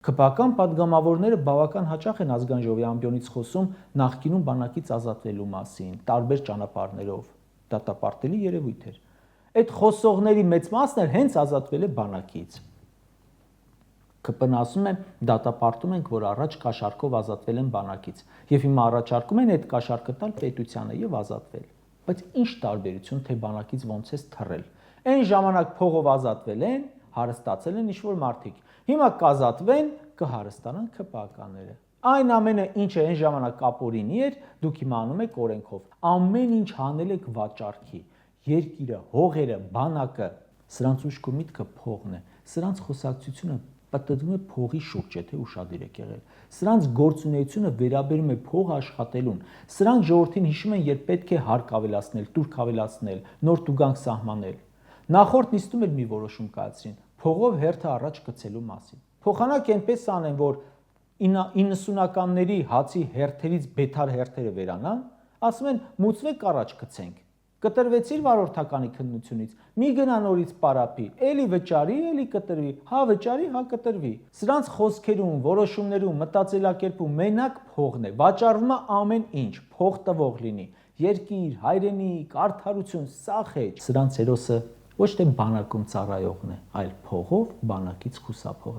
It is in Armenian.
ՔՊ-ական պատգամավորները բավական հաճախ են ազգային ժողովի ամբիոնից խոսում նախկինում բանակից ազատվելու մասին, տարբեր ճանապարհներով, դատապարտելի երևույթ էր։ Այդ խոսողների մեծ մասն էլ հենց ազատվել է բանակից։ ՔՊ-ն ասում է, դատապարտում ենք, որ առաջ կաշառքով ազատվել են բանակից, եւ հիմա առաջարկում են այդ կաշառքը տալ պետությանը եւ ազատվել։ Բայց ինչ տարբերություն, թե բանակից ոնց է թռել։ Այն ժամանակ փողով ազատվել են, հարստացել են ինչ-որ մարդիկ։ Հիմա կազատվեն, կհարստանան ՔՊ-ականները։ Այն ամենը, ինչը այն ժամանակ ապօրինի էր, դուք հիմա անում եք օրենքով։ Ամեն ինչ հանել եք վաճառքի։ Երկիրը, հողերը, բանակը, սրանց ուշք ու միտքը փողն է։ Սրանց խոսակցությունը պատտվում է փողի շուրջ, եթե ուշադիր եք եղել։ Սրանց գործունեությունը վերաբերում է փող աշխատելուն։ Սրանք ժողովրդին հիշում են, երբ պետք է հարկ ավելացնել, տուրք ավելացնել, նոր տուգանք սահմանել։ Նախորդ նիստում էլ մի որոշում կայացրին փողով հերթը առաջ գցելու մասին։ Փոխանակ այնպես անեն, որ 90-ականների հացի հերթերից բետար հերթերը վերանան, ասում են մուծվեք առաջ գցենք։ Կտրվեցիր վարորդականի քննությունից, մի գնա նորից պարապի, էլի վճարի, էլի կտրվի, հա վճարի, հա կտրվի։ Սրանց խոսքերում, որոշումներում, մտածելակերպում մենակ փողն է, վաճառվում է ամեն ինչ, փող տվող լինի, երկիր, հայրենիք, արդարություն, սախ է։ Սրանց հերոսը ոչ թե բանակում ծառայողն է, այլ փողով բանակից խուսափողը։